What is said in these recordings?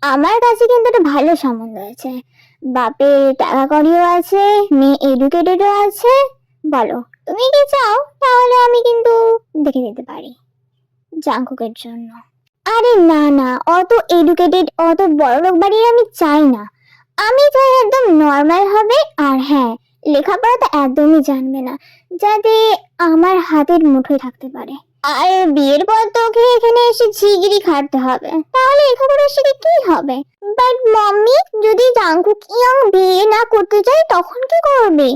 আমার কাছে কিন্তু একটা ভালো সম্বন্ধ আছে। বাপের টাকা কড়িও আছে, মেয়ে এডুকেটেডও আছে। বলো তুমি কি চাও? তাহলে আমি কিন্তু দেখে দিতে পারি জাংকুকের জন্য। আরে না না, অত এডুকেটেড অত বড়লোক বাড়ির আমি চাই না। আমি চাই একদম নর্মাল হবে। আর হ্যাঁ, লেখাপড়া তো একদমই জানবে না, যাতে আমার হাতের মুঠোয় থাকতে পারে। আর বিয়ের পর তো ওকে এখানে এসে ঝিগিরি খাটতে হবে, তাহলে লেখাপড়ার সাথে কি হবে? বাট মাম্মি, যদি জাংকুক ইয়াং বিয়ে না করতে চায় তখন কি করবে?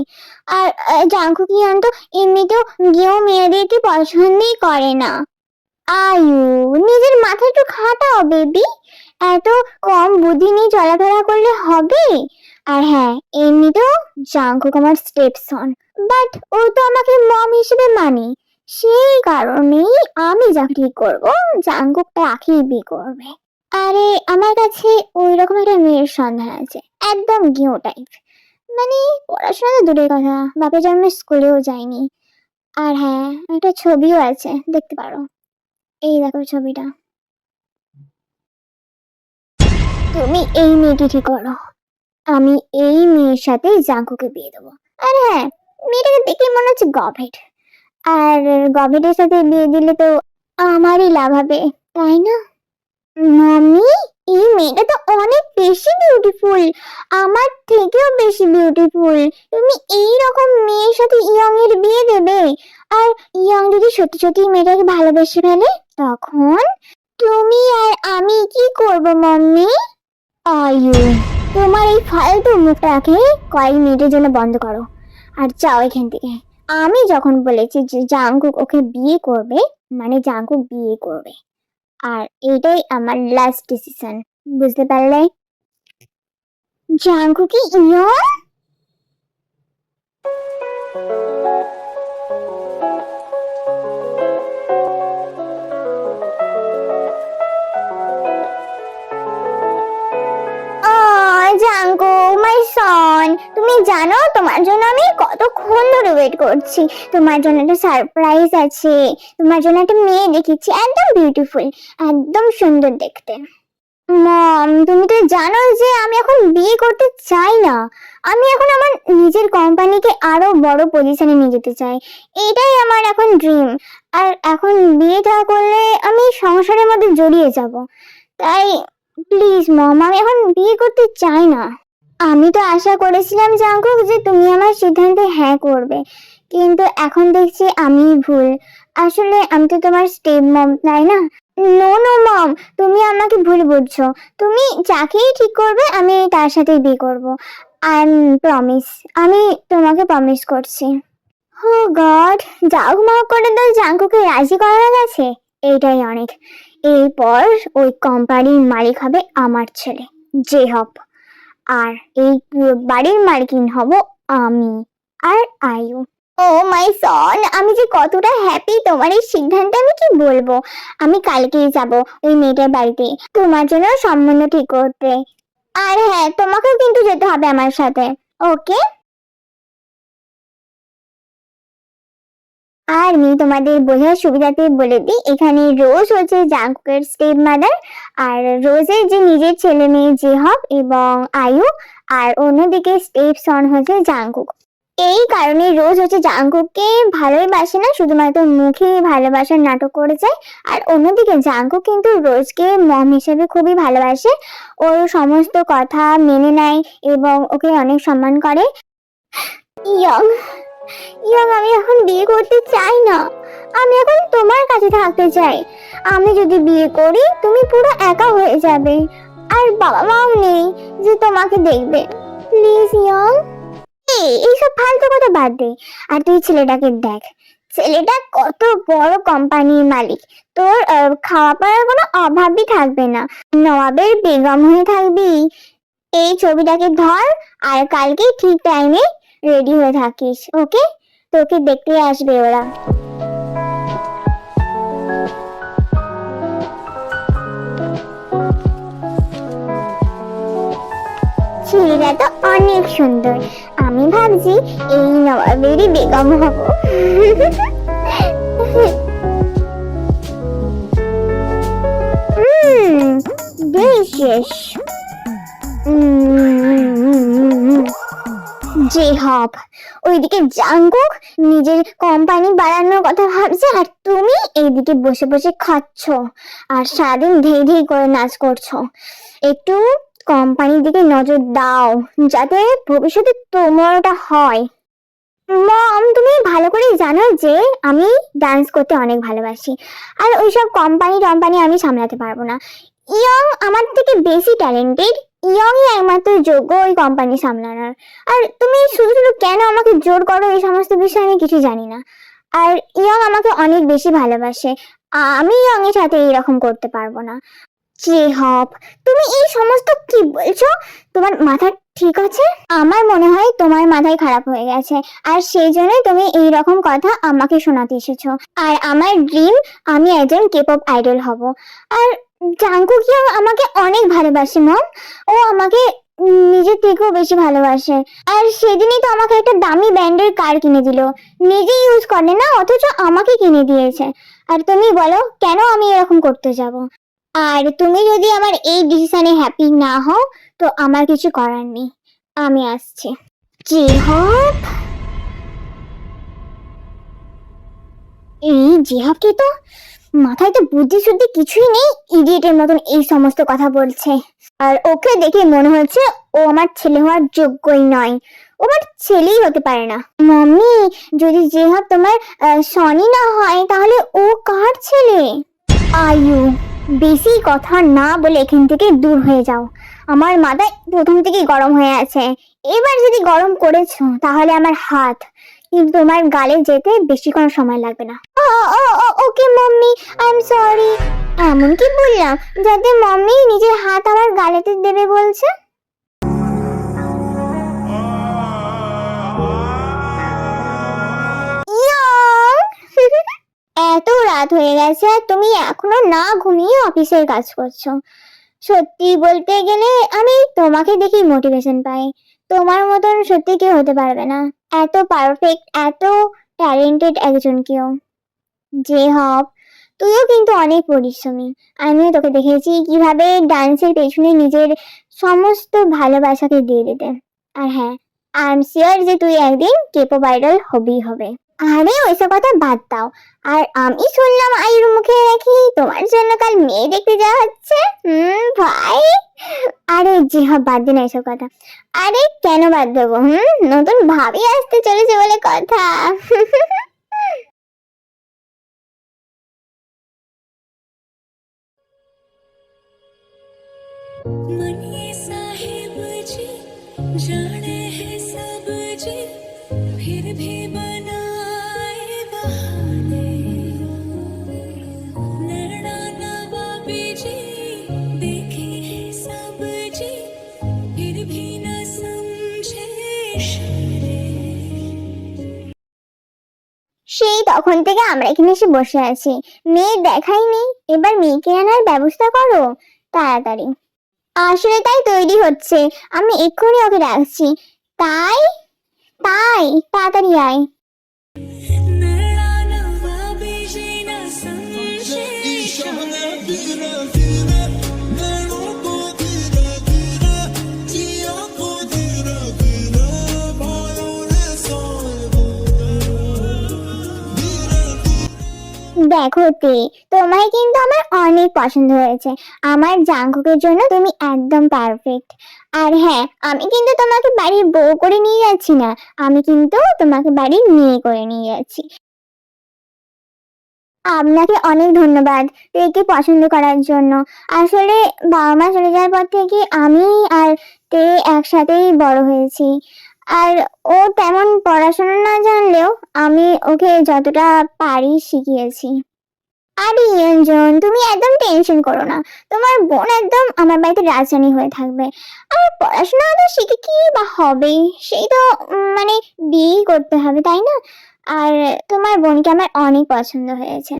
আর জাংকুক ইয়াং তো এমনিতেও গেও মেয়েদেরকে পছন্দই করে না। আয়ু, নিজের মাথা একটু খাটাও বেবি। এত কম বুদ্ধি নিয়ে চলাফেরা করলে হবে? আর হ্যাঁ, এমনিতেও জাংকুক আমার স্টেপসন, বাট ও তো আমাকে মম হিসেবে মানে। সেই কারণেই আমি যা ঠিক করবো, জাংকুক তাকেই বিয়ে করবে। আরে আমার কাছে ওই রকম একটা মেয়ের সন্ধান আছে, একদম গিও টাইপ। মানে পড়াশোনা তো দূরের কথা, বাপের জন্মে স্কুলেও যায়নি। আর হ্যাঁ, একটা ছবিও আছে, দেখতে পারো। এই দেখো ছবিটা। তুমি এই মেয়েটি ঠিক করো, আমি এই মেয়ের সাথে জাঙ্কুকে বিয়ে দেবো। আর হ্যাঁ, মেয়েটাকে দেখে মনে হচ্ছে গভেট। আর গভেটের সাথে বিয়ে দিলে তো আমারই লাভ হবে, তাই না? মাম্মি, এই মেয়েটা তো অনেক বেশি বিউটিফুল, আমার থেকেও বেশি বিউটিফুল। তুমি এই রকম মেয়ের সাথে ইয়ং এর বিয়ে দেবে? আর ইয়ং যদি সত্যি সত্যি মেয়েটাকে ভালোবেসে ফেলে, তখন তুমি আর আমি কি করব মাম্মি? আয়ু, তোমার এই ফালতু মুখটাকে কয়েক মিনিটের জন্য বন্ধ করো আর যাও এখান থেকে। আমি যখন বলেছি যে জাংকুক ওকে বিয়ে করবে, মানে জাংকুক বিয়ে করবে। আর এটাই আমার লাস্ট ডিসিশন, বুঝতে পারলে? জাংকুকি ইয়ং? জাঙ্কু, মাই সন, তুমি জানো তোমার জন্য আমি কতক্ষণ ধরে ওয়েট করছি। তোমার জন্য একটা সারপ্রাইজ আছে, তোমার জন্য একটা মেয়ে দেখেছি, একদম বিউটিফুল, একদম সুন্দর দেখতে। মম, তুমি তো জানো যে আমি এখন বিয়ে করতে চাই না। আমি এখন আমার নিজের কোম্পানিকে আরো বড় পজিশনে নিয়ে যেতে চাই, এটাই আমার এখন ড্রিম। আর এখন বিয়েটা করলে আমি সংসারের মধ্যে জড়িয়ে যাব। তাই প্লিজ মম, আমি এখন বিয়ে করতে চাই না। আমি তো আশা করেছিলাম জাঙ্কুক যে তুমি আমার সিদ্ধান্তে হ্যাঁ করবে, কিন্তু এখন দেখছি আমি ভুল। আসলে আমি তো তোমার স্টেপ মম, তাই না? নো নো মম, তুমি আমাকে ভুল বুঝছো। তুমি যাকেই ঠিক করবে আমি তার সাথেই বিয়ে করব। আই এম প্রমিস, আমি তোমাকে প্রমিস করছি। ও গড, যাও মা করে তো জাঙ্কুকে রাজি করা গেছে, এইটাই অনেক। এরপর ওই কোম্পানির মালিক হবে আমার ছেলে জেহব, আর এই পুরো বাড়ির মালিকিন হব আমি আর আয়ু। ও মাই সন, আমি যে কতটা হ্যাপি তোমার এই সিদ্ধান্তে আমি কি বলবো। আমি কালকেই যাব ওই মেয়েটার বাড়িতে তোমার জন্য সম্বন্ধ ঠিক করতে। আর হ্যাঁ, তোমাকেও কিন্তু যেতে হবে আমার সাথে, ওকে? আর আমি তোমাদের বোঝার সুবিধাতে বলে দিই, এখানে রোজ হচ্ছে জাঙ্কুকের স্টেপ মাদার, আর রোজের যে নিজের ছেলে মেয়ে জেহব এবং আয়ু, আর অন্যদিকে স্টেপ সন হচ্ছে জাঙ্কুক। এই কারণে রোজ হচ্ছে জাঙ্কুককে ভালোই বাসে না, শুধুমাত্র মুখে ভালোবাসার নাটক করে যায়। আর অন্যদিকে জাঙ্কুক কিন্তু রোজকে মম হিসেবে খুবই ভালোবাসে, ওর সমস্ত কথা মেনে নেয় এবং ওকে অনেক সম্মান করে। ইয়ং ইয়ং, আমি এখন বিয়ে করতে চাই না, আমি এখন তোমার কাছে থাকতে চাই। আমি যদি বিয়ে করি তুমি পুরো একা হয়ে যাবে, আর বাবা মাও নেই যে তোমাকে দেখবে। Please young. এইসব ফালতু কথা বাদ দে, আর তুই ছেলেটাকে দেখ, ছেলেটা কত বড় কোম্পানির মালিক, তোর খাওয়া পড়ার কোনো অভাবই থাকবে না, নবাবের বেগম হয়ে থাকবি। এই ছবিটাকে ধর, আর কালকে ঠিক টাইমে রেডি হয়ে থাকিস, ওকে? তোকে দেখতে আসবে ওরা। ছেলেটা তো অনেক সুন্দর, আমি ভাবছি এই নবাবেরই বেগম হব। delicious. জেহব, ওইদিকে জাঙ্কুক নিজের কোম্পানি বাড়ানোর কথা ভাবছে, আর তুমি এইদিকে বসে বসে খাচ্ছ আর সারাদিন ধেই ধেই করে নাচ করছো। একটু কোম্পানির দিকে নজর দাও, যাতে ভবিষ্যতে তোমারটা হয়। মম, তুমি ভালো করে জানো যে আমি ডান্স করতে অনেক ভালোবাসি, আর ওইসব কোম্পানি আমি সামলাতে পারবো না। ইয়ং আমার থেকে বেশি ট্যালেন্টেড, ইয়ংই একমাত্র যোগ্য ওই কোম্পানি সামলানোর। আর তুমি শুধু শুধু কেন আমাকে জোর করো এই সমস্ত বিষয়ে আমি কিছু জানি না। আর ইয়ং আমাকে অনেক বেশি ভালোবাসে, আমি ইয়ং এর সাথে এইরকম করতে পারবো না। জেহব, তুমি এই সমস্ত কি বলছো? তোমার মাথা ঠিক আছে? আমার মনে হয় তোমার মাথায় খারাপ হয়ে গেছে, আর সেই জন্যই তুমি এই রকম কথা আমাকে শোনাতে এসেছো। আর আমার ড্রিম, আমি একজন K-pop আইডল হব। আর জাঙ্কুকও আমাকে অনেক ভালোবাসে মম, ও আমাকে নিজের থেকেও বেশি ভালোবাসে। আর সেদিনই তো আমাকে একটা দামি ব্র্যান্ডের কার কিনে দিল, নিজে ইউজ করে না অথচ আমাকে কিনে দিয়েছে। আর তুমি বলো কেন আমি এরকম করতে যাব? আর তুমি যদি আমার এই ডিসিশনে হ্যাপি না হও তো আমার কিছু করার নেই, আমি আসছি। জিহাব, এই জিহাবকে তো মাথায় তো বুদ্ধি শুদ্ধি কিছুই নেই, ইডিয়েটের মতন এই সমস্ত কথা বলছে। আর ওকে দেখে মনে হচ্ছে ও আমার ছেলে হওয়ার যোগ্যই নয়, ও আমার ছেলেই হতে পারে না। মাম্মি, যদি জিহাব তোমার সনি না হয় তাহলে ও কার ছেলে? আয়ু, বেশি কথা না বলে এখান থেকে দূর হয়ে যাও। আমার মাথায় প্রথম থেকেই গরম হয়ে আছে, এবার যদি গরম করেছো তাহলে আমার হাত কিন্তু তোমার গালে যেতে বেশিক্ষণ সময় লাগবে না। ওকে মাম্মি, আই এম সরি। এমন কি বললাম যাতে মাম্মি নিজের হাত আমার গালেতে দেবে বলছে? এত রাত হয়ে গেছে আর তুমি এখনো না ঘুমিয়ে অফিসের কাজ করছো। সত্যি বলতে গেলে আমি তোমাকে দেখি মোটিভেশন পাই, তোমার মতন সত্যি কেউ হতে পারবে না, এত পারফেক্ট, এত ট্যালেন্টেড একজন কেউ। যে হব, তুইও কিন্তু অনেক পরিশ্রমী, আমিও তোকে দেখেছি কিভাবে ডান্সের পেছনে নিজের সমস্ত ভালোবাসাকে দিয়ে দিতে। আর হ্যাঁ, আই এম শিওর যে তুই একদিন K-pop আইডল হবেই হবে। আরে ওইসব কথা বাদ দাও। আর আমি শুনলাম আইর মুখে নাকি তোমার জন্য কাল মেয়ে দেখতে যাওয়া হচ্ছে। ভাই, আরে জি হ্যাঁ, বাদ দিন এইসব কথা। আরে কেন বাদ দেবো? নতুন ভাবি আসতে চলেছে বলে কথা। मनिए साहिब जी जाने हैं सब जी, फिर भी बनाए बहाने। नैना नवाबी जी देखे हैं सब जी, फिर भी न समझे इशारे। সেই তখন থেকে আমরা এখানে এসে বসে আছি, মেয়ে দেখাই নেই। এবার মেয়েকে আনার ব্যবস্থা করো তাড়াতাড়ি। আসলে তাই তৈরি হচ্ছে, আমি এক্ষুনি ওকে ডাকছি। তাই তাই তাড়াতাড়ি আয়। नैना नवाबी जी न समझे इशारे। দেখো তে, তোমায় কিন্তু আমার অনেক পছন্দ হয়েছে, আমার জাঙ্কুকের জন্য তুমি একদম পারফেক্ট। আর হ্যাঁ, আমি কিন্তু তোমাকে বাড়ির বউ করে নিয়ে যাচ্ছি না, আমি কিন্তু তোমাকে বাড়ির মেয়ে করে নিয়ে যাচ্ছি। আপনাকে অনেক ধন্যবাদ তেকে পছন্দ করার জন্য। আসলে বাবা মা চলে যাওয়ার পর থেকে আমি আর তে একসাথেই বড় হয়েছি। আর ও তেমন পড়াশোনা না জানলেও আমি ওকে যতটা পারি শিখিয়েছি। আরে ইয়ঞ্জন, তুমি একদম টেনশন করো না। তোমার বোন একদম আমার বাড়িতে রাজরানী হয়ে থাকবে। আর পড়াশোনা তো শিখে কি বা হবে, সেই তো মানে বিয়েই করতে হবে, তাই না? আর তোমার বোনকে আমার অনেক পছন্দ হয়েছে।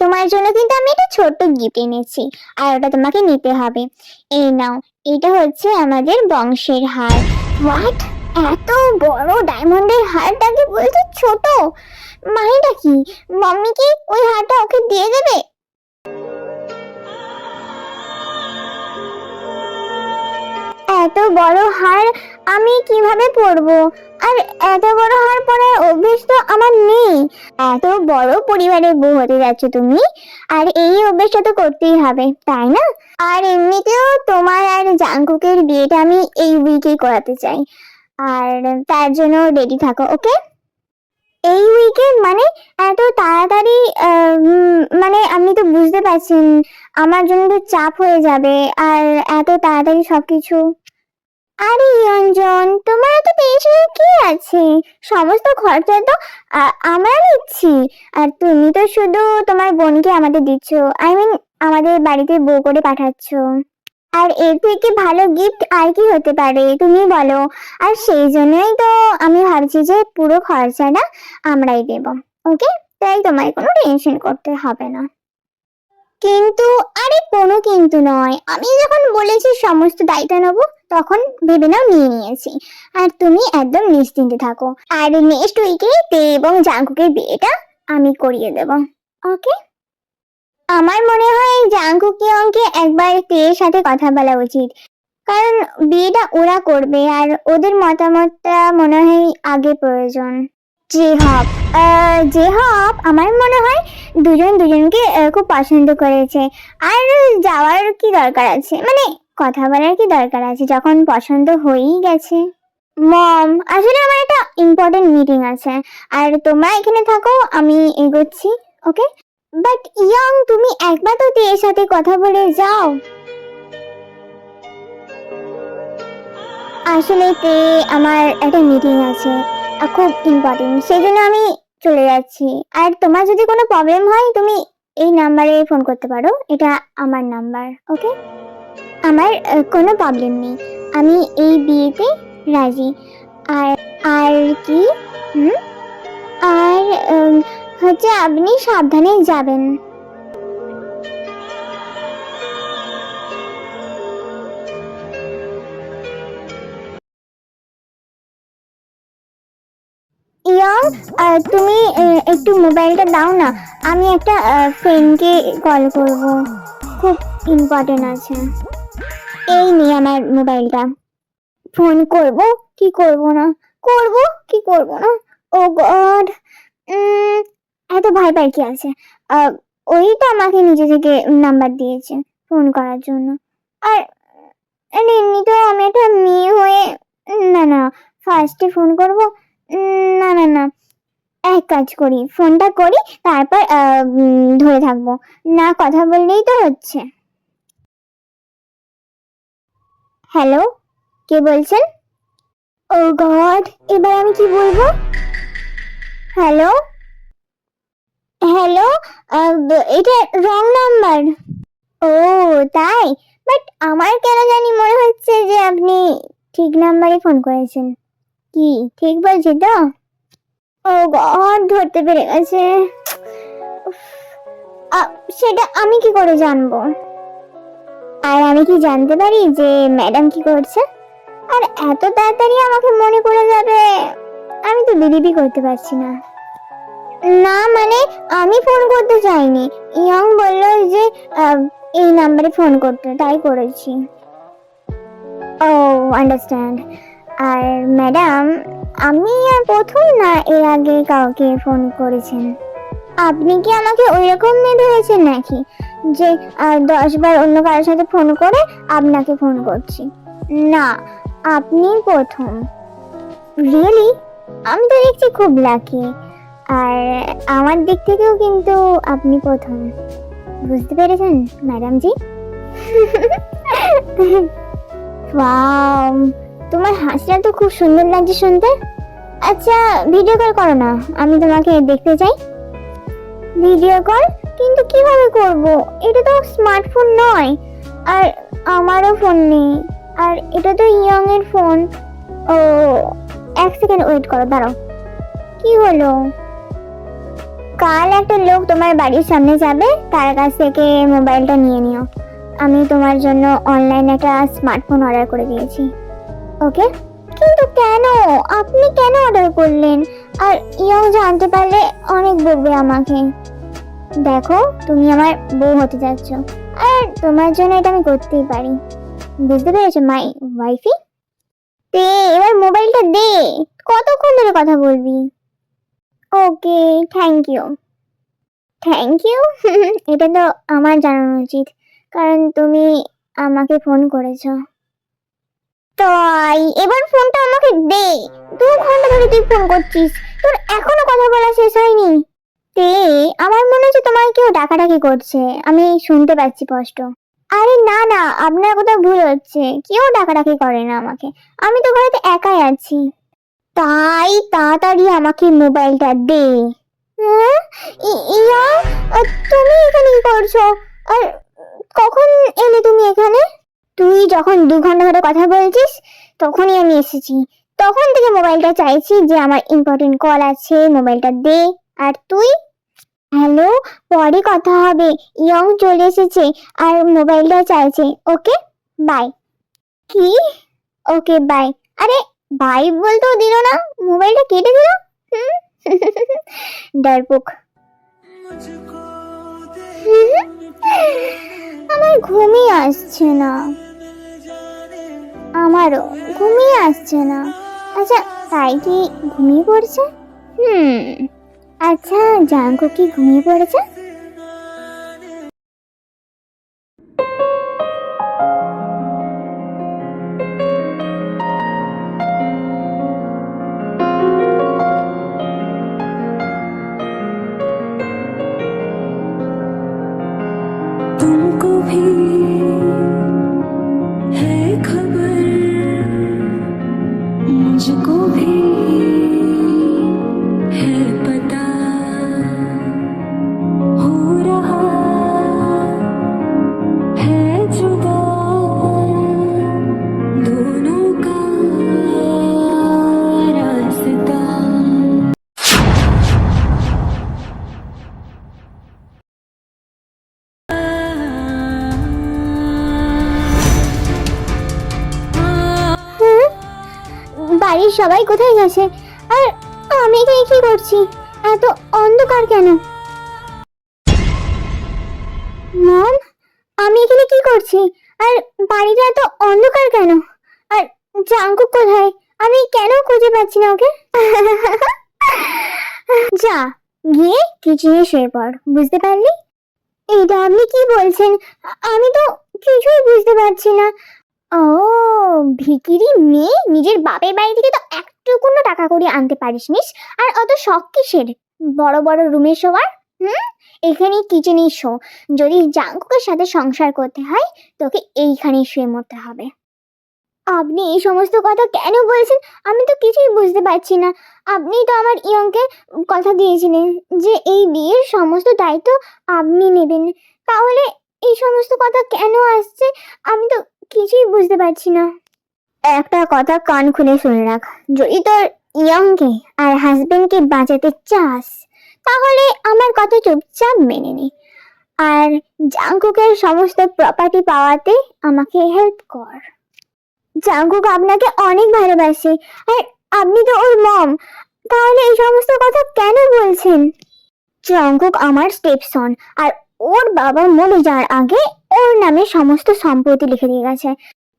তোমার জন্য কিন্তু আমি একটা ছোট্ট গিফট এনেছি, আর ওটা তোমাকে নিতে হবে। এই নাও, এটা হচ্ছে আমাদের বংশের হার। হোয়াট? এত বড় ডায়মন্ডের হারটাকে বলতে ছোট? মানেটা কি? মাম্মি কি ওই হারটা ওকে দিয়ে দেবে? এত বড় হার আমি কিভাবে পরবো? আর এত বড় হার পরার অভ্যেস তো আমার নেই। এত বড় পরিবারের বউ হতে যাচ্ছ তুমি, আর এই অভ্যেসটা তো করতেই হবে, তাই না? আর এমনিতেও তোমার আর জাংকুকের বিয়েটা আমি এই উইকেই করাতে চাই, আর তার জন্য রেডি থাকো, ওকে? এই উইকে মানে এত তাড়াতাড়ি? মানে আপনি তো বুঝতে পারছেন আমার জন্য তো চাপ হয়ে যাবে, আর এত তাড়াতাড়ি সবকিছু। আরে ইয়ঞ্জন, তোমার এত টেনশনের কি আছে? সমস্ত খরচা তো আমরা নিচ্ছি, আর তুমি তো শুধু তোমার বোনকে আমাদের দিচ্ছ, আই মিন আমাদের বাড়িতে বউ করে পাঠাচ্ছ। আর এর থেকে ভালো গিফট আর কি হতে পারে তুমি বলো? আর সেই জন্যই তো আমি ভাবছি যে পুরো খরচাটা আমরাই দেব, ওকে? তাই তোমায় কোনো টেনশন করতে হবে না। কিন্তু আরে কোনো কিন্তু নয়, আমি যখন বলেছি সমস্ত দায়িত্ব নেবো, তখন ভেবে নাও নিয়ে নিয়েছি। আর তুমি একদম নিশ্চিন্তে থাকো, আর নেক্সট উইকে তে এবং জাংকুকের বিয়েটা আমি করিয়ে দেব, ওকে? আমার মনে হয় জাংকুকে অঙ্কে একবার তের সাথে কথা বলা উচিত, কারণ বিয়েটা ওরা করবে আর ওদের মতামতটা মনে হয় আগে প্রয়োজন। জেহব, জেহব আমার মনে হয় দুজন দুজনকে খুব পছন্দ করেছে। আর যাওয়ার কি দরকার আছে, মানে কথা বলার কি দরকার আছে যখন পছন্দ হয়েই গেছে? মম, আসলে আমার একটা ইম্পর্টেন্ট মিটিং আছে, আর তোমরা এখানে থাকো, আমি এগোচ্ছি, ওকে? বাট ইয়ং, তুমি একবার তো তের সাথে কথা বলে যাও। আসলে তে আমার একটা মিটিং আছে, খুব ইম্পর্টেন্ট, সেই জন্য আমি চলে যাচ্ছি। আর তোমার যদি কোনো প্রবলেম হয় তুমি এই নাম্বারে ফোন করতে পারো, এটা আমার নাম্বার, ওকে? আমার কোনো প্রবলেম নেই, আমি এই বিয়েতে রাজি। আর আর কি? আর হচ্ছে আপনি সাবধানে যাবেন। ইয়ং, তুমি একটু মোবাইলটা দাও না, আমি একটা ফ্রেন্ডকে কল করব, খুব ইম্পর্টেন্ট আছে। এই নিয়ে আমার মোবাইলটা। ফোন করব কি করব না, করব কি করব না, ও গড! এত ভয় পাই কি আছে? ওই তো আমাকে নিজে থেকে নাম্বার দিয়েছে ফোন করার জন্য। আর এমনিতেও আমি একটা মেয়ে হয়ে, না না, ফার্স্টে ফোন করব, না না না, এক কাজ করি, ফোনটা করি, তারপর ধরে থাকবো না, কথা বললেই তো হচ্ছে। হ্যালো, কে বলছেন? ও গড, এবার আমি কি বলবো? হ্যালো, হ্যালো, এটা রং নাম্বার। ও তাই? বাট আমার কেন জানি মনে হচ্ছে যে আপনি ঠিক নাম্বারে ফোন করেছেন। কি ঠিক বলছি তো? ও গড, ধরতে পেরে গেছে। উফ, সেটা আমি কি করে জানবো? আর আমি কি জানতে পারি যে ম্যাডাম কি করছে? আর এত তাড়াতাড়ি আমাকে মনে পড়ে যাবে, আমি তো বিলিভই করতে পারছি না। না মানে আমি ফোন করতে চাইনি, ইয়ং বললো যে এই নাম্বারে ফোন করতে, তাই করেছি। ও আন্ডারস্ট্যান্ড। আর ম্যাডাম, আমি প্রথম না এর আগে কাউকে ফোন করেছেন? আপনি কি আমাকে ওই রকম মেয়ে ভেবেছেন নাকি যে 10 বার অন্য কারোর সাথে ফোন করে আপনাকে ফোন করছি? না, আপনি প্রথম। রিয়েলি? আমি তো দেখছি খুব লাকি, আর আমার দিক থেকেও কিন্তু আপনি প্রথম। বুঝতে পেরেছেন ম্যাডাম জি? ওয়াও, তোমার হাসিটা তো খুব সুন্দর লাগছে শুনতে। আচ্ছা ভিডিও কল করো না, আমি তোমাকে দেখতে চাই। Video call? কিন্তু কিভাবে করব? এটা তো স্মার্টফোন নয়, আর আমারও ফোন নেই, আর এটা তো ইয়ং এর ফোন। ও, এক সেকেন্ড ওয়েট করো, দাঁড়াও। কি হলো? কাল একটা লোক তোমার বাড়ির সামনে যাবে, তার কাছ থেকে মোবাইলটা নিয়ে নিও। আমি তোমার জন্য অনলাইনে একটা স্মার্টফোন অর্ডার করে দিয়েছি, ওকে? কিন্তু কেন? আপনি কেন অর্ডার করলেন? আর ইয়ং জানতে পারলে অনেক বকবে আমাকে। দেখো, তুমি আমার বউ হতে যাচ্ছ, আর তোমার জন্য এটা আমি করতেই পারি। বুঝতে পেরেছো মাই ওয়াইফি? দে এবার মোবাইলটা দে। কতক্ষণ ধরে কথা বলবি? Okay, thank you. Thank you? এটা তো আমার জানানো উচিত, কারণ তুমি আমাকে ফোন করেছো। তাই এবার ফোনটা আমাকে দে। 2 ঘন্টা ধরে তুই ফোন করছিস, তোর এখনো কথা বলা শেষ হয়নি। দে, আমার মনে হচ্ছে তোমার কেউ ডাকাডাকি করছে, আমি শুনতে পাচ্ছি স্পষ্ট। আরে না না, আপনার কোথাও ভুল হচ্ছে, কেউ ডাকাডাকি করে না আমাকে, আমি তো ঘরেতে একাই আছি। তাই তাড়াতাড়ি আমাকে মোবাইলটা দে। হ্যাঁ? ইয়া, তুমি এখানে কি করছো? আর কখন এলে তুমি এখানে? তুই যখন 2 ঘন্টা ধরে কথা বলছিস তখনই আমি এসেছি। তখন থেকে মোবাইলটা চাইছি যে আমার ইম্পর্টেন্ট কল আছে, মোবাইলটা দে। আর তুই? হ্যালো, পরে কথা হবে, ইয়ং চলে এসেছে আর মোবাইলটা চাইছে। Okay bye. কি? Okay by. আরে বাই বলতেও দিল না, মোবাইলটা কেটে দিল। ডারপুক। আমার ঘুমই আসছে না। আমারও ঘুমিয়ে আসছে না। আচ্ছা, তাই কি ঘুমিয়ে পড়ছে? আচ্ছা, জাঙ্কু কি ঘুমিয়ে পড়েছে? तुमको भी है खबर, मुझको भी है पता, हो रहा है जुदा दोनों का रास्ता। বাড়ির সবাই কোথায় গেছে? আর আমি এখানে কি করছি? এত অন্ধকার কেন? মম, আমি এখানে কি করছি? আর বাড়িটা এত অন্ধকার কেন? আর জাঙ্কুক কোথায়? আমি কেন খুঁজে পাচ্ছি না ওকে? যা, গিয়ে কিচেনে শুয়ে পড়, বুঝতে পারলি? এটা আপনি কি বলছেন? আমি তো কিছুই বুঝতে পারছি না। ও, ভিকিরি মেয়ে, নিজের বাপের বাড়ি থেকে তো একটুকুনো টাকা করে আনতে পারিসনিস, আর অত শখ কিসের বড় বড় রুমে শোয়ার? এখানেই কিচেনেই শো। যদি জাঙ্কুকের সাথে সংসার করতে হয় তোকে এইখানেই শুয়ে মরতে হবে। আপনি এই সমস্ত কথা কেন বলছেন? আমি তো কিছুই বুঝতে পারছি না। আপনি তো আমার ইয়ংকে কথা দিয়েছিলেন যে এই বিয়ের সমস্ত দায়িত্ব আপনি নেবেন, তাহলে এই সমস্ত কথা কেন আসছে? আমি তো কিছুই বুঝতে পারছি না। একটা কথা কান খুলে শুনে রাখ, যদি তোর ইয়ংকে আর হাজবেন্ডকে বাঁচাতে চাস তাহলে আমার কথা চুপচাপ মেনে নে, আর জাঙ্কুকের সমস্ত প্রপার্টি পাওয়াতে আমাকে হেল্প কর। জাঙ্কুক আপনাকে অনেক ভালোবাসে, আর আপনি তো ওর মম, তাহলে এই সমস্ত কথা কেন বলছেন? জাঙ্কুক আমার স্টেপসন, আর ওর বাবা মরে যাওয়ার আগে ওর নামে সমস্ত সম্পত্তি লিখে দিয়ে গেছে,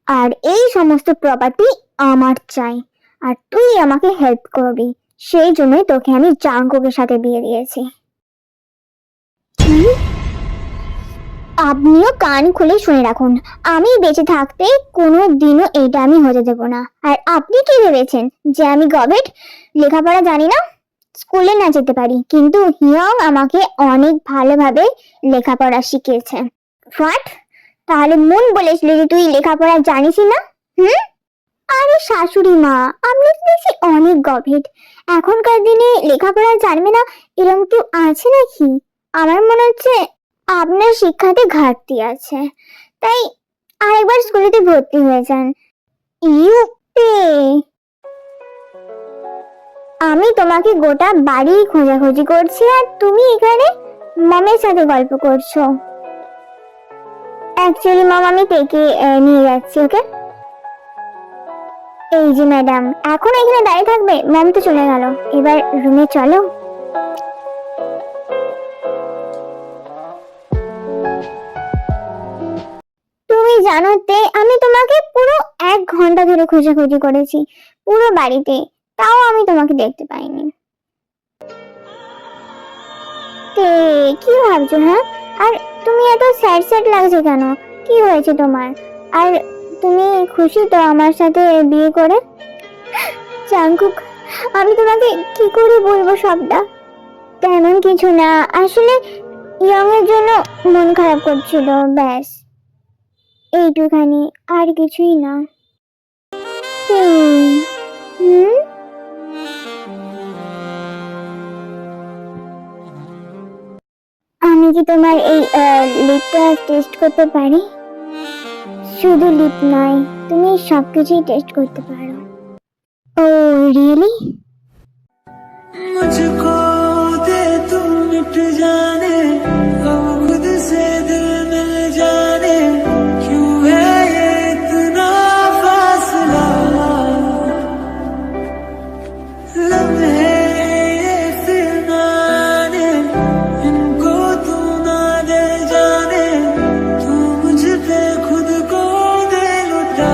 আর এই সমস্ত প্রপার্টি আমার চাই, আর তুই আমাকে হেল্প করবি, সেই জন্যই তোকে আমি জাঙ্কুকের সাথে বিয়ে দিয়েছি। আপনিও কান খুলে শুনে রাখুন, আমি বেঁচে থাকতে কোনো দিনও এইটা আমি হতে দেবো না। আর আপনি কি ভেবেছেন যে আমি গবেট, লেখাপড়া জানি না, স্কুলে না যেতে পারি, কিন্তু হিয়ং আমাকে অনেক ভালোভাবে লেখাপড়া শিখিয়েছে। হোয়াট? তাহলে মন বলেছিল যে তুই লেখাপড়া জানিসই না। হুম? আরে শাশুড়ি মা, আপনি তো দেখছি অনেক গভীর। এখনকার দিনে লেখাপড়া জানবে না এরকম কেউ আছে নাকি? আমার মনে হচ্ছে আপনার শিক্ষাতে ঘাটতি আছে, তাই আরেকবার স্কুলেতে ভর্তি হয়ে যান। ইউপে, আমি তোমাকে গোটা বাড়ি খোঁজাখুঁজি করছি আর তুমি এখানে মমের সাথে গল্প করছো। অ্যাকচুয়ালি মম আমি টেকে নিয়ে যাচ্ছি ওকে। এই যে ম্যাডাম, এখন এখানে দাঁড়িয়ে থাকবে? মম তো চলে গেল, এবার রুমে চলো। তুমি জানো তে আমি তোমাকে পুরো 1 ঘন্টা ধরে খোঁজাখুঁজি করেছি পুরো বাড়িতে, তাও আমি তোমাকে দেখতে পাইনি। তে কি ভাবছো? হ্যাঁ, আর তুমি এত স্যাড স্যাড লাগছে কেন? কি হয়েছে তোমার? আর তুমি খুশি তো আমার সাথে বিয়ে করে? জাঙ্কুক, আমি তোমাকে কি করে বলবো সবটা? তেমন কিছু না, আসলে ইয়ং এর জন্য মন খারাপ করছিল, ব্যাস এইটুখানি, আর কিছুই না। হুম, হুম? আমি কি তোমার এই লিপটা টেস্ট করতে পারি? শুধু লিপ নয়, তুমি সবকিছুই টেস্ট করতে পারো। ও রিয়েলি? मुझको दे तू मिट जाने, अब खुद से दिल मिल जाने, क्यों है ये इतना फासला, लम्हे ये फिर ना आने, इनको तू ना दे जाने, तू मुझ पे खुद को दे लुटा।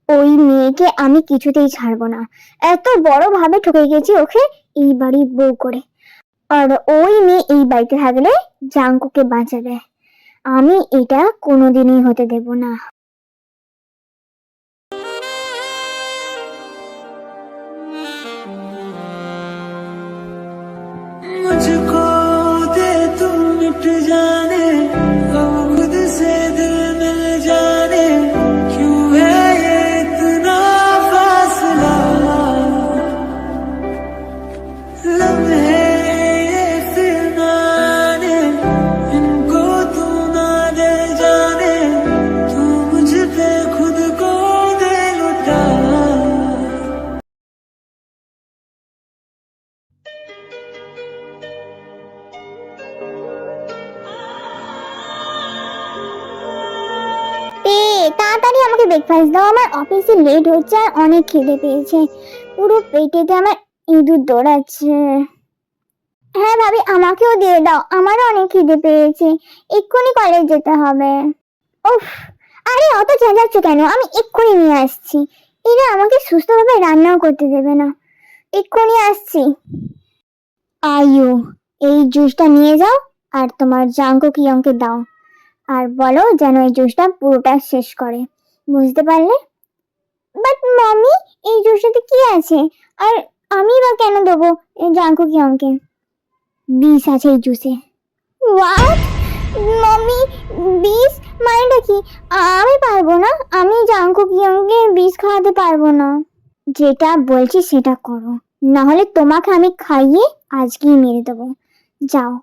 ওই মেয়েকে আমি কিছুতেই ছাড়বো না। এত বড় ভাবে ঠকে গেছি ওকে এই বাড়ির বউ করে। আর ওই মেয়ে এই বাড়িতে থাকলে জাঙ্কুকে বাঁচাবে, আমি এটা কোনোদিনই হতে দেব না। मुझको दे तू मिट जाने, अब खुद से दिल मिल जाने, क्यों है ये इतना फासला, लम्हे ये फिर ना आने, इनको तू ना दे जाने, तू मुझ पे खुद को दे लुटा। তাড়াতাড়ি আমাকে ব্রেকফাস্ট দাও, আমার অফিসে লেট হচ্ছে আর অনেক খিদে পেয়েছে, পুরো পেটেতে আমার ইঁদুর দৌড়াচ্ছে। হ্যাঁ ভাবি, আমাকেও দিয়ে দাও, আমারও অনেক খিদে পেয়েছে, এক্ষুনি কলেজ যেতে হবে। উফ, আরে অত চেঁচাচ্ছ কেন? আমি এক্ষুনি নিয়ে আসছি। এরা আমাকে সুস্থভাবে রান্নাও করতে দেবে না, এক্ষুনি আসছি। আয়ু, এই জুসটা নিয়ে যাও আর তোমার জাঙ্কুক ইয়ংকে দাও, আর বলো যেন এই জুসটা পুরোটা শেষ করে, বুঝতে পারলে? বাট মামি, এই জুসটাতে কি আছে? আর আমি বা কেন দেবো জাঙ্কুক ইয়ংকে? বিষ আছে এই জুসে। হোয়াট মামি, বিষ মানেটা কি? আমি পারবো না, আমি জাঙ্কুক ইয়ংকে বিষ খাওয়াতে পারবো না। যেটা বলছি সেটা করো, না হলে তোমাকে আমি খাইয়ে আজকেই মেরে দেবো। যাও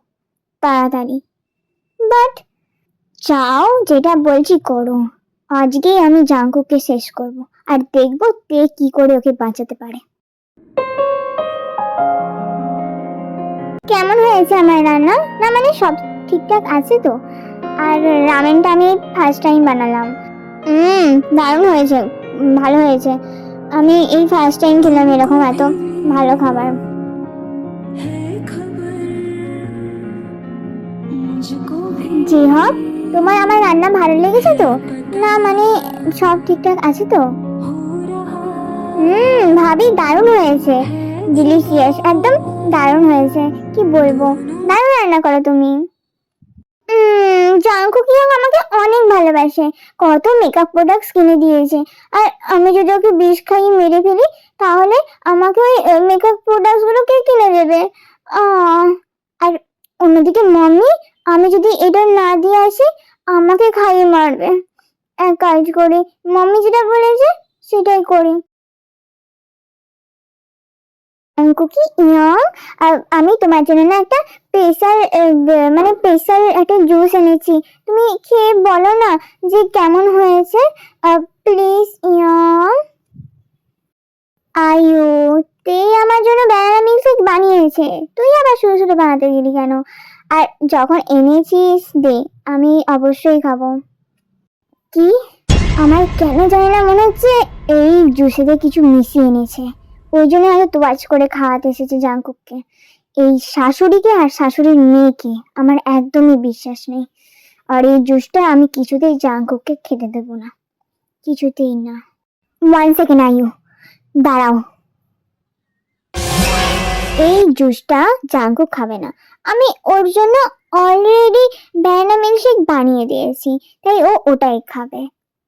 তাড়াতাড়ি। বাট যাও, যেটা বলছি করো, আজকেই আমি জাঙ্কুককে শেষ করব, আর দেখবো তে কি করে ওকে বাঁচাতে পারে। কেমন হয়েছে আমার রান্না? না মানে সব ঠিকঠাক আছে তো? আর রামেনটা আমি ফার্স্ট টাইম বানালাম। দারুণ হয়েছে, ভালো হয়েছে। আমি এই ফার্স্ট টাইম খেলাম এরকম এত ভালো খাবার। है खबर मुझको भी জি হ্যাঁ, তোমার আমার রান্না ভালো লেগেছে তো? না মানে সব ঠিকঠাক আছে তো? हो रहा ভাবি দারুণ হয়েছে, ডিলিশিয়াস, একদম দারুণ হয়েছে, কি বলবো, দারুণ রান্না করো তুমি। জাঙ্কুক ইয়ং আমাকে অনেক ভালোবাসে, কত মেকআপ প্রোডাক্টস কিনে দিয়েছে। আর আমি যদি ওকে বিষ খাইয়ে মেরে ফেলি তাহলে আমাকে ওই মেকআপ প্রোডাক্টস গুলো কে কিনে দেবে? আর অন্যদিকে মাম্মি, আমি যদি এটা না দিয়ে আসি আমাকে খাইয়ে মারবে। এক কাজ করি, মাম্মি যেটা বলেছে সেটাই করি। কুকি ইয়ং, আমি তোমার জন্য না একটা স্পেশাল স্পেশাল একটা জুস এনেছি। তুমি খেয়ে বলো না যে কেমন হয়েছে, প্লিজ ইয়ং। আয়ু, তুই আমার জন্য ব্যানানা মিল্কশেক বানিয়েছে, তুই আবার শুধু শুধু বানাতে গেলি কেন? আর যখন এনেছিস দে, আমি অবশ্যই খাবো। কি, আমার কেন জানি না মনে হচ্ছে এই জুসেতে কিছু মিশিয়ে এনেছে, ওই জন্য হয়তো তোয়াজ করে খাওয়াতে এসেছে জাঙ্কুককে। এই শাশুড়িকে আর শাশুড়ির মেয়েকে আমার একদমই বিশ্বাস নেই। আর এই জুসটা আমি কিছুতেই জাঙ্কুককে খেতে দেবো না, কিছুতেই না। 1 সেকেন্ড আয়ু, দাঁড়াও। এই জুসটা জাঙ্কুক খাবে না, আমি ওর জন্য অলরেডি ব্যানানা মিল্কশেক বানিয়ে দিয়েছি, তাই ও ওটাই খাবে।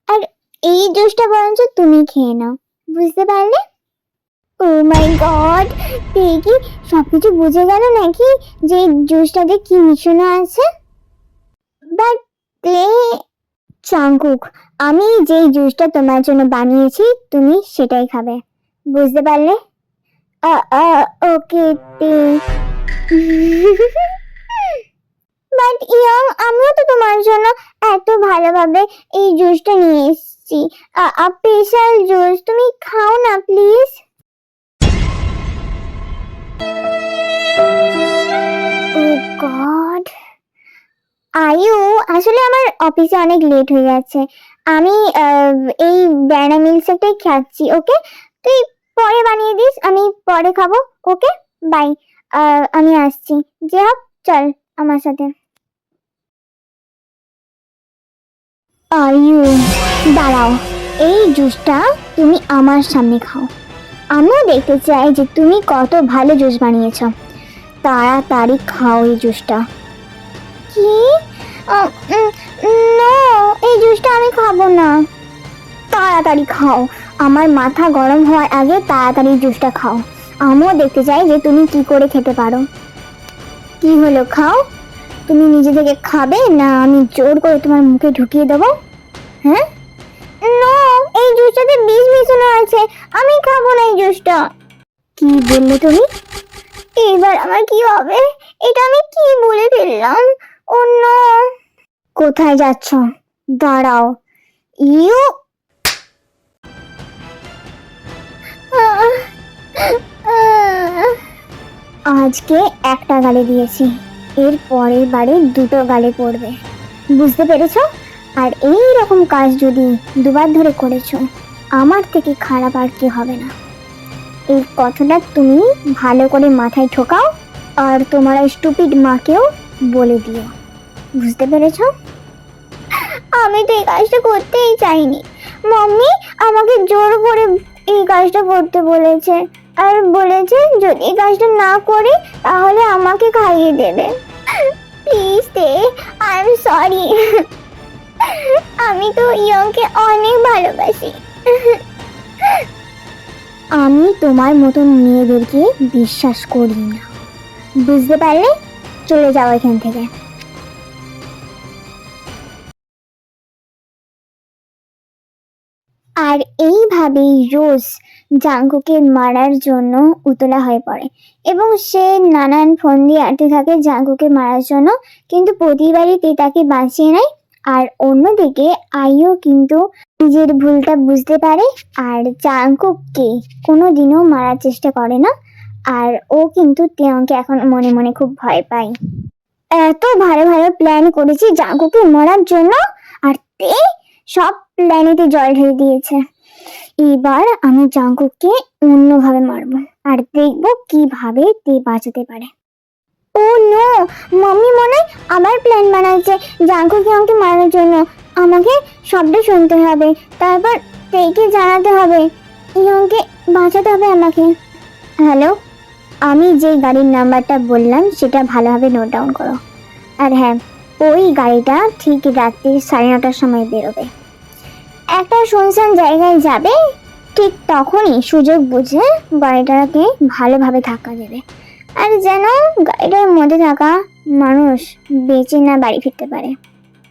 আর এই জুসটা বরঞ্চ তুমি খেয়ে নাও, বুঝতে পারলে? ও মাই গড, কি সবকিছু বুঝে গেল নাকি যে জুসটাতে কি মিশানো আছে? বাট জাঙ্কুক, আমি যে জুসটা তোমার জন্য বানিয়েছি তুমি সেটাই খাবে, বুঝতে পারলে? ওকে। বাট ইয়ং, আমিও তো তোমার জন্য এত ভালোভাবে এই জুসটা নিয়ে এসেছি, স্পেশাল জুস, তুমি খাও না প্লিজ। ও গড, আয়ু, আসলে আমার অফিসে অনেক লেট হয়ে যাচ্ছে, আমি এই ব্যানানা মিল্কশেকটাই খাচ্ছি। ওকে, তুই পরে বানিয়ে দিস, আমি পরে খাবো। ওকে, বাই। আমি আসছি, যে হোক চল আমার সাথে। আয়ু, দাঁড়াও, এই জুসটা তুমি আমার সামনে খাও, আমিও দেখতে চাই যে তুমি কত ভালো জুস বানিয়েছো। তাড়াতাড়ি খাও এই জুসটা। কি? না, এই জুসটা আমি খাবো না। তাড়াতাড়ি খাও, আমার মাথা গরম হওয়ার আগে তাড়াতাড়ি জুসটা খাও, আমিও দেখতে চাই যে তুমি কি করে খেতে পারো। কি হলো, খাও। তুমি নিজে থেকে খাবে না আমি জোর করে তোমার মুখে ঢুকিয়ে দেবো? হ্যাঁ? না, এই জুসটাতে বিষ মিশানো আছে, আমি খাবো না এই জুসটা। কি বললে তুমি? এবার আমার কি হবে? এটা আমি কি বলে ফেললাম? ও নো। কোথায় যাচ্ছ? দাঁড়াও। ইউ, আজকে একটা গালে দিয়েছি, এর পরের বারে 2টো গালে পড়বে, বুঝতে পেরেছো? আর এই রকম কাজ যদি 2বার ধরে করেছো, আমার থেকে খারাপ আর কি হবে না। এই কথাটা তুমি ভালো করে মাথায় ঠোকাও, আর তোমার স্টুপিড মাকেও বলে দিও, বুঝতে পেরেছো? আমি তো এই কাজটা করতেই চাইনি, মাম্মি আমাকে জোর করে এই কাজটা করতে বলেছে, আর বলেছে যদি এই কাজটা না করি তাহলে আমাকে খাইয়ে দেবে। প্লিজ দে, আই এম সরি। আমি তো ইয়ংকে অনেক ভালোবাসি। আমি তোমার মতন মেয়েদেরকে বিশ্বাস করি না, বুঝতে পারলে? চলে যাও এখান থেকে। আর এইভাবেই রোজ জাঙ্কুকে মারার জন্য উতলা হয়ে পড়ে এবং সে নানান ফোন দিয়ে আটতে থাকে জাঙ্কুকে মারার জন্য, কিন্তু প্রতিবারই তে তাকে বাঁচিয়ে নেয়। আর অন্যদিকে আইও কিন্তু নিজের ভুলটা বুঝতে পারে আর জাঙ্কুককে কোনোদিনও মারার চেষ্টা করে না। আর ও কিন্তু তেয়ংকে এখন মনে মনে খুব ভয় পায়। এত ভালো ভালো প্ল্যান করেছি জাঙ্কুকে মারার জন্য, আর তে সব প্ল্যানেতে জল ঢেলে দিয়েছে। এবার আমি জাঙ্কুককে অন্যভাবে মারবো আর দেখবো কিভাবে তে বাঁচাতে পারে। ও নো, মাম্মি মনে হয় আবার প্ল্যান বানাচ্ছে জাঙ্কুককে আমাকে মারার জন্য। আমাকে শব্দ শুনতে হবে, তারপর তেকে জানাতে হবে, ইয়ংকে বাঁচাতে হবে আমাকে। হ্যালো, আমি যে গাড়ির নাম্বারটা বললাম সেটা ভালোভাবে নোট ডাউন করো। আর হ্যাঁ, ওই গাড়িটা ঠিক রাত্রি 9:30টার সময় বেরোবে, একটা শুনশান জায়গায় যাবে, ঠিক তখনই সুযোগ বুঝে গাড়িটাকে ভালোভাবে ধাক্কা দেবে, আর যেন গাড়িটার মধ্যে থাকা মানুষ বেঁচে না বাড়ি ফিরতে পারে।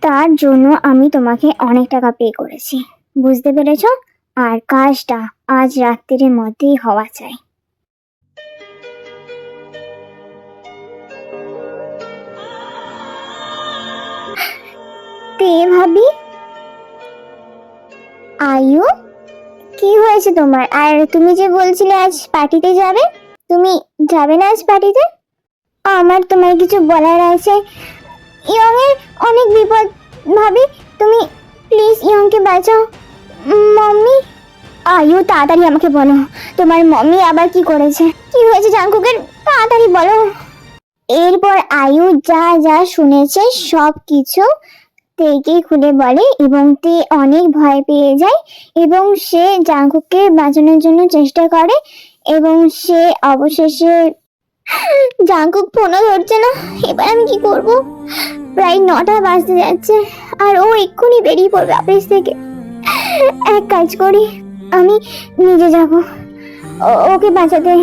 তার জন্য আমি তোমাকে অনেক টাকা পে করেছি, বুঝতে পেরেছো? আর কাজটা আজ রাত্রির মধ্যেই হওয়া চাই। তে ভাবি, আয়ু, কি হয়েছে তোমার? আর তুমি যে বলছিলে আজ পার্টিতে যাবে, তুমি যাবে না আজ পার্টিতে? আমার তোমার কিছু বলার আছে। ইয়ং এর অনেক বিপদ ভাবি, তুমি প্লিজ ইয়ংকে বাঁচাও। মম্মি, আয়ু তাড়াতাড়ি আমাকে বলো, তোমার মম্মি আবার কি করেছে? কি হয়েছে জাঙ্কুকের? তাড়াতাড়ি বলো। এরপর আয়ু যা যা শুনেছে সব কিছু তেকে খুলে বলে এবং তে অনেক ভয় পেয়ে যায় এবং সে জাঙ্কুককে বাঁচানোর জন্য চেষ্টা করে এবং সে অবশেষে, জাঙ্কুক ফোনও ধরছে না, এবার আমি কি করব? প্রায় 9টা বাজতে যাচ্ছে আর ও এক্ষুনি বেরিয়ে পড়বে অফিস থেকে। এক কাজ করি, আমি নিজে যাব ওকে বাঁচাতে,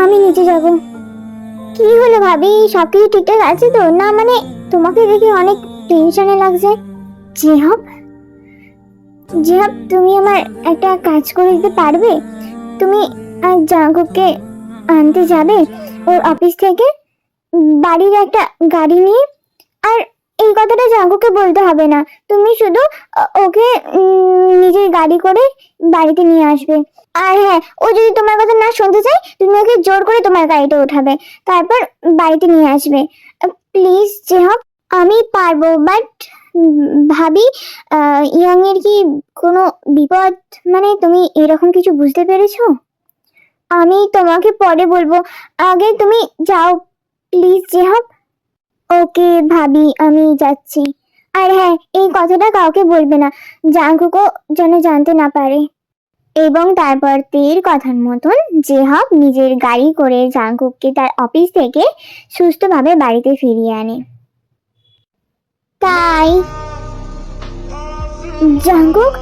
আমি নিচে যাব। কি হলো ভাবি, সবকিছু ঠিকঠাক আছে তো? না মানে তোমাকে দেখে অনেক টেনশনে লাগছে। জিহাব, জিহাব, তুমি আমার একটা কাজ করে দিতে পারবে? তুমি আজ জাঙ্কুককে আনতে যাবে ওর অফিস থেকে বাড়ির একটা গাড়ি নিয়ে। আর এই কথাটা জাঙ্কুককে বলতে হবে না, তুমি শুধু ওকে নিজের গাড়ি করে বাড়িতে নিয়ে আসবে। আর হ্যাঁ, ও যদি তোমার কথা না শুনতে চায়, তুমি ওকে জোর করে তোমার গাড়িতে উঠাবে, তারপর বাড়িতে নিয়ে আসবে। প্লিজ জেহব, আমি পারবো, বাট ভাবি ইয়ং এর কি কোনো বিপদ, মানে তুমি এরকম কিছু বুঝতে পেরেছো? আমি তোমাকে পরে বলবো, আগে তুমি যাও প্লিজ জেহব। ওকে ভাবি, আমি যাচ্ছি। আর হ্যাঁ, এই কথাটা কাউকে বলবে না, জাঙ্কুকও যেন জানতে না পারে। এবং তারপর তের কথার মতন জেহাব নিজের গাড়ি করে জাঙ্কুককে তার অফিস থেকে সুস্থভাবে বাড়িতে ফিরিয়ে আনে। তাই জাঙ্কুক,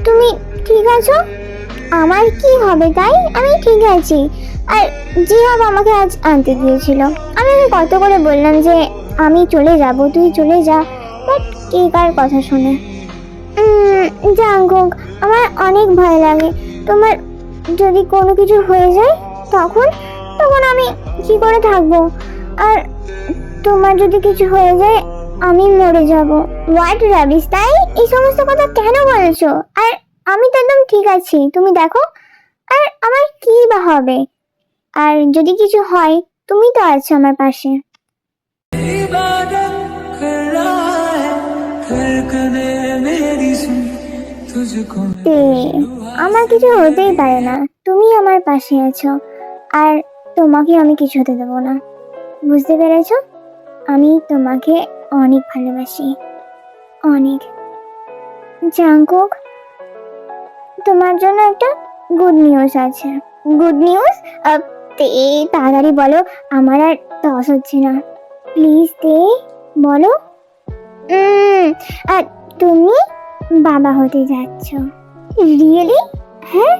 তুমি ঠিক আছো? আমার কি হবে তাই? আমি ঠিক আছি। আর জিহাব আমাকে আজ আনতে দিয়েছিল, আমি ওকে কত করে বললাম যে আমি চলে যাব, তুই চলে যা, বাট কে কার কথা শুনে। জাঙ্কুক, আমার অনেক ভয় লাগে, তোমার যদি কোনো কিছু হয়ে যায় তখন তখন আমি কি করে থাকবো? আর তোমার যদি কিছু হয়ে যায় আমি মরে যাব। হোয়াট রাবিশ, তাই এই সমস্ত কথা কেন বলছো? আর আমি তো একদম ঠিক আছি, তুমি দেখো। আর আমার কি বা হবে? আর যদি কিছু হয় তুমি তো আছো আমার পাশে। इबादत कर रहा है धड़कने मेरी सुन तुझको তে, আমার কিছু হতেই পারে না, তুমি আমার পাশে আছো, আর তোমাকে আমি কিছু হতে দেবো না, বুঝতে পেরেছো? আমি তোমাকে অনেক ভালোবাসি, অনেক। জাঙ্কুক, তোমার জন্য একটা গুড নিউজ আছে। Good news? তে তাড়াতাড়ি বলো, আমার আর তস হচ্ছে না, প্লিজ তে বলো। আর তুমি বাবা হতে যাচ্ছ? রিয়েলি? হ্যাঁ,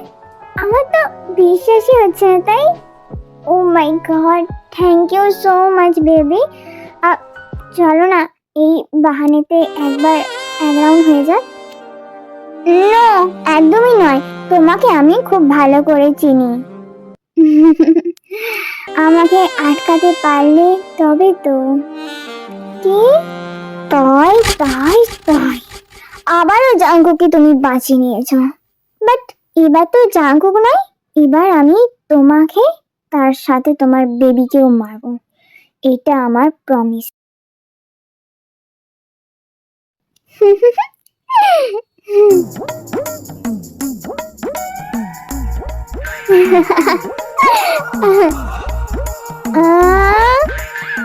আমার তো বিশ্বাসই হচ্ছে না, তাই? Oh my God, thank you so much baby. চলো না এই বাহানেতে একবার এক রাউন্ড হয়ে যাক। নো, একদমই নয়, তোমাকে আমি খুব ভালো করে চিনি। আমাকে আটকাতে পারলে তবে তো। কি? তাই তাই তাই, আবারও জাঙ্কুককে তুমি বাঁচিয়ে নিয়েছো, বাট এবার তো জাঙ্কুক নয়, এবার আমি তোমাকে তার সাথে তোমার বেবিকেও মারবো, এটা আমার প্রমিস।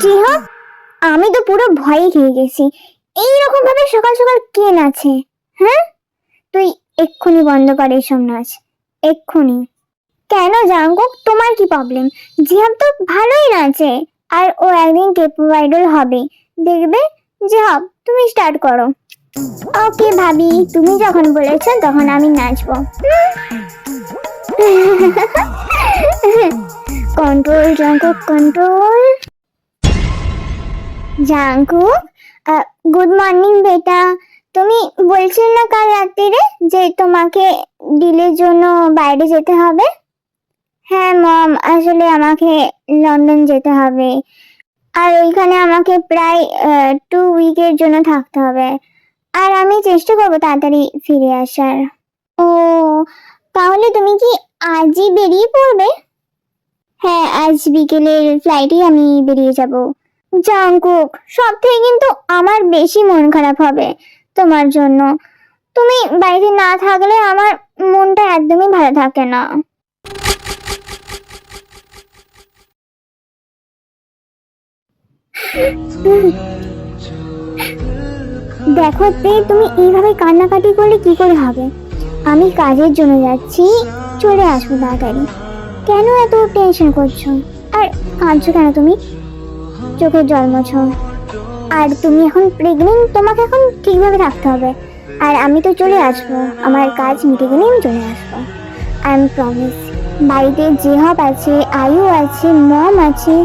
জিহাব, আমি তো পুরো ভয়ে খেয়ে গেছি, এইরকম ভাবে সকাল সকাল কে নাচে? হ্যাঁ, তুই এক্ষুনি বন্ধ কর এইসব নাচ, এক্ষুনি। কেন জাঙ্কুক, তোমার কি প্রবলেম? জিহাব তো ভালোই নাচে, আর ও একদিন কেপো আইডল হবে, দেখবে যাও, তুমি স্টার্ট করো। ওকে ভাবি, তুমি যখন বলেছো তখন আমি নাচবো। Control Jungkook, control. Jungkook, good morning বেটা। তুমি বলছিলে না কাল রাত্রিরে যে তোমাকে ডিলের জন্য বাইরে যেতে হবে? হ্যাঁ মম, আসলে আমাকে লন্ডন যেতে হবে, আর ওইখানে আমাকে প্রায় 2 উইকের জন্য থাকতে হবে, আর আমি চেষ্টা করবো তাড়াতাড়ি ফিরে আসার। ও, তাহলে তুমি কি আজই বেরিয়ে পড়বে? হ্যাঁ, আজ বিকেলের ফ্লাইটে আমি বেরিয়ে যাব। জাঙ্কুক, সব থেকে কিন্তু আমার বেশি মন খারাপ হবে তোমার জন্য। তুমি বাড়িতে না থাকলে আমার মনটা একদমই ভালো থাকে না। দেখো তে, তুমি এইভাবে কান্নাকাটি করলে কি করে হবে? আমি কাজের জন্য যাচ্ছি, চলে আসবো তাড়াতাড়ি। কেন এত টেনশন করছো? আর কাঁদছো কেন তুমি? চোখের জল মোছো। আর তুমি এখন প্রেগনেন্ট, তোমাকে এখন ঠিকভাবে থাকতে হবে। আর আমি তো চলে আসবো, আমার কাজ মিটে গেলে আমি চলে আসবো। I am promise. বাড়িতে জেহাব আছে, আয়ু আছে, মম আছে,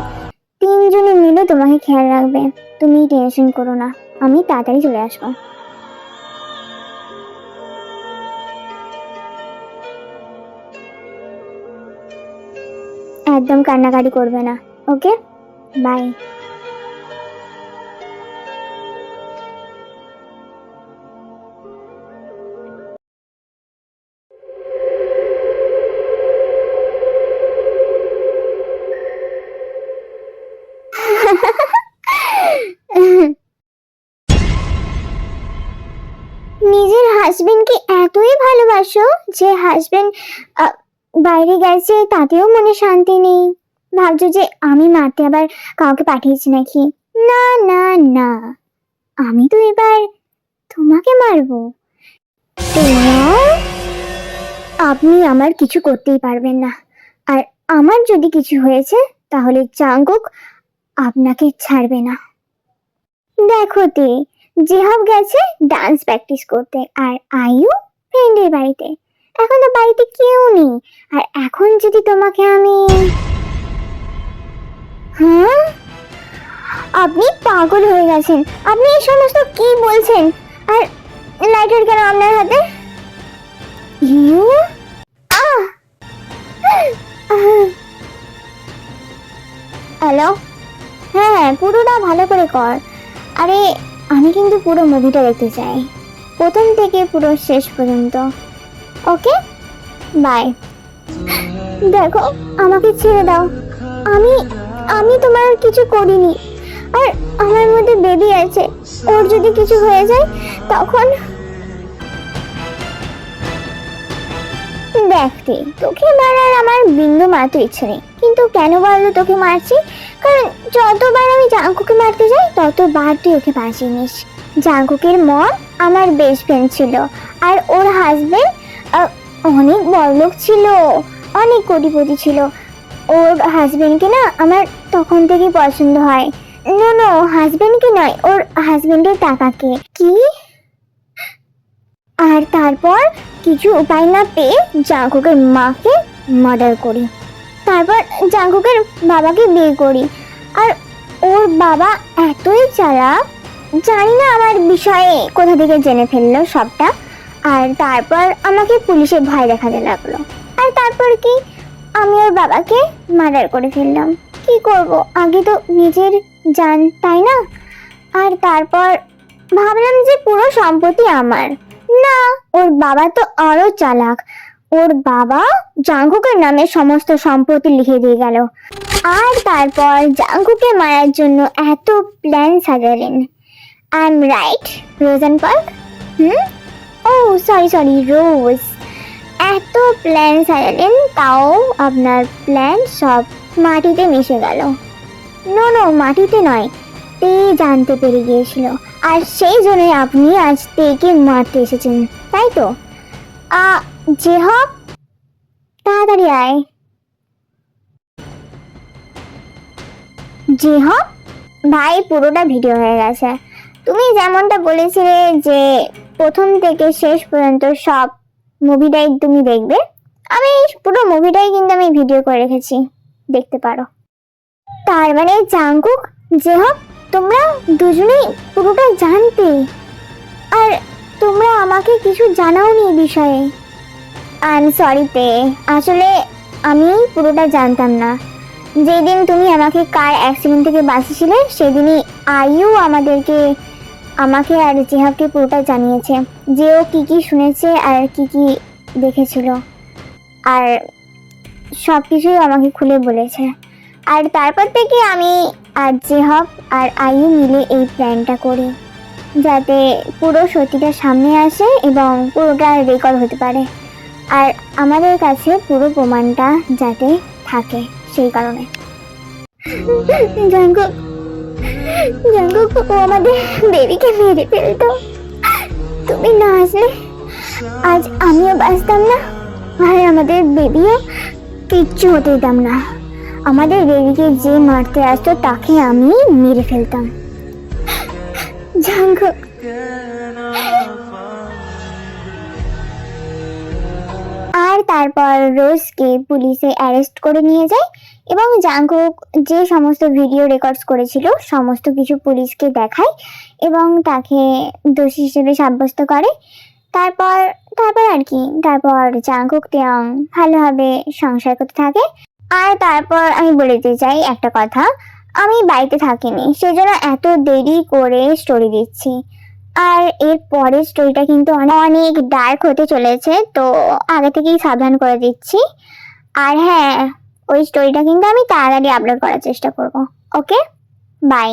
3জনে মিলে তোমাকে খেয়াল রাখবে। তুমি টেনশন করো না, আমি তাড়াতাড়ি চলে আসবো। একদম কান্নাকাটি করবে না, ওকে? বাই। নিজের হাজবেন্ডকে এতই ভালোবাসো যে হাজবেন্ড বাইরে গেছে তাতেও মনে শান্তি নেই। ভাবছো যে আমি মারতে আবার কাউকে পাঠিয়েছি নাকি? না না না, আমি তো এবার তোমাকে মারবো। আপনি আমার কিছু করতেই পারবেন না, আর আমার যদি কিছু হয়েছে তাহলে জাঙ্কুক আপনাকে ছাড়বে না। দেখো তে, জেহাব গেছে ডান্স প্র্যাকটিস করতে, আর আয়ু ফ্রেন্ডের বাড়িতে। এখন তো বাড়িতে কেউ নেই, আর এখন যদি তোমাকে আমি... হ্যাঁ, আপনি পাগল হয়ে গেছেন। আপনি এই সমস্ত কি বলছেন? আর লাইটার কেন আপনার হাতে? You, hello. হ্যাঁ, পুরোটা ভালো করে কর। আরে আমি কিন্তু পুরো মুভিটা দেখতে চাই, প্রথম থেকে পুরো শেষ পর্যন্ত। ওকে, বাই। দেখো, আমাকে ছেড়ে দাও। আমি আমি তোমার কিছু করিনি, আর আমার মধ্যে বেবি আছে। ওর যদি কিছু হয়ে যায় তখন... দেখতে, তোকে মারার আমার বিন্দু মাত্র ইচ্ছে নেই, কিন্তু কেন বলতো তোকে মারছি? কারণ যতবার আমি জাঙ্কুকে মারতে যাই ততবার তুই ওকে বাঁচিয়ে নিস। জাঙ্কুকের মম আমার বেস্ট ফ্রেন্ড ছিল, আর ওর হাজবেন্ড অনেক বড়লোক ছিল, অনেক কোটিপতি ছিল। ওর হাজবেন্ডকে না আমার তখন থেকেই পছন্দ হয়। নো নো, হাজবেন্ডকে নয়, ওর হাজবেন্ডের টাকাকে। কি? আর তারপর কিছু উপায় না পেয়ে জাঙ্কুকের মাকে মার্ডার করি, তারপর জাঙ্কুকের বাবাকে বিয়ে করি। আর ওর বাবা এতই চালাক, জানি না আমার বিষয়ে কোথা থেকে জেনে ফেললো সবটা। আর তারপর আমাকে পুলিশের ভয় দেখাতে লাগলো, আর তারপর কি, আমি ওর বাবাকে মার্ডার করে ফেললাম। কি করব, আগে তো নিজের জান, তাই না? আর তারপর ভাবলাম যে পুরো সম্পত্তি আমার। না, ওর বাবা তো আরো চালাক। ওর বাবা জাঙ্কুকের নামে সমস্ত সম্পত্তি লিখে দিয়ে গেল, আর তারপর জাঙ্কুকে মারার জন্য এত প্ল্যান সাজালেন। I am right, Roseanne Park? Oh sorry, Rose. এত প্ল্যান সাজালেন, তাও আপনার প্ল্যান সব মাটিতে মিশে গেল। নো, মাটিতে নয়, তে জানতে পেরে গিয়েছিল, আর সেই জন্যই আপনি আজ তেকে মারতে এসেছেন, তাই তো? জেহাব, তাড়াতাড়ি আয়। জেহাব ভাই, পুরোটা ভিডিও হয়ে গেছে, তুমি যেমনটা বলেছিলে যে প্রথম থেকে শেষ পর্যন্ত সব মুভিটাই তুমি দেখবে, আমি পুরো মুভিটাই কিন্তু আমি ভিডিও করে রেখেছি, দেখতে পারো। তার মানে জাঙ্কুক, জেহব, তোমরা দুজনেই পুরোটা জানতে, আর তোমরা আমাকে কিছু জানাওনি এই বিষয়ে। আই এম সরি তে, আসলে আমি পুরোটা জানতাম না। যেদিন তুমি আমাকে কার অ্যাক্সিডেন্ট থেকে বাঁচিয়েছিলে সেদিনই আইউ আমাকে আর জেহাবকে পুরোটা জানিয়েছে, যে ও কি কি শুনেছে আর কি কি দেখেছিল, আর সব কিছুই আমাকে খুলে বলেছে। আর তারপর থেকে আমি আর জেহাব আর আইউ মিলে এই প্ল্যানটা করি, যাতে পুরো সত্যিটা সামনে আসে এবং পুরোটা রেকর্ড হতে পারে, আর আমাদের কাছে পুরো প্রমাণটা যাতে থাকে, সেই কারণে। জাঙ্কুক, জাঙ্কুক, ও আমাদের বেবিকে মেরে ফেলতো। তুমি না আসলে আজ আমিও বাঁচতাম না, আর আমাদের বেবিও কিচ্ছু হতে দিতাম না। আমাদের বেবিকে যে মারতে আসতো তাকে আমি মেরে ফেলতাম। জাঙ্কুক, আর তারপর রোজকে পুলিশে অ্যারেস্ট করে নিয়ে যায় এবং জাঙ্কুক যে সমস্ত ভিডিও রেকর্ডস করেছিল সমস্ত কিছু পুলিশকে দেখায় এবং তাকে দোষী হিসেবে সাব্যস্ত করে। তারপর তারপর আর কি, তারপর জাঙ্কুক তিয়াং ভালোভাবে সংসার করতে থাকে। আর তারপর আমি বলে দিতে চাই একটা কথা, আমি বাড়িতে থাকিনি, সেজন্য এত দেরি করে স্টোরি দিচ্ছি, আর এর পরের স্টোরিটা কিন্তু অনেক ডার্ক হতে চলেছে, তো আগে থেকেই সাবধান করে দিচ্ছি। আর হ্যাঁ, ওই স্টোরিটা কিন্তু আমি তাড়াতাড়ি আপলোড করার চেষ্টা করব। ওকে, বাই।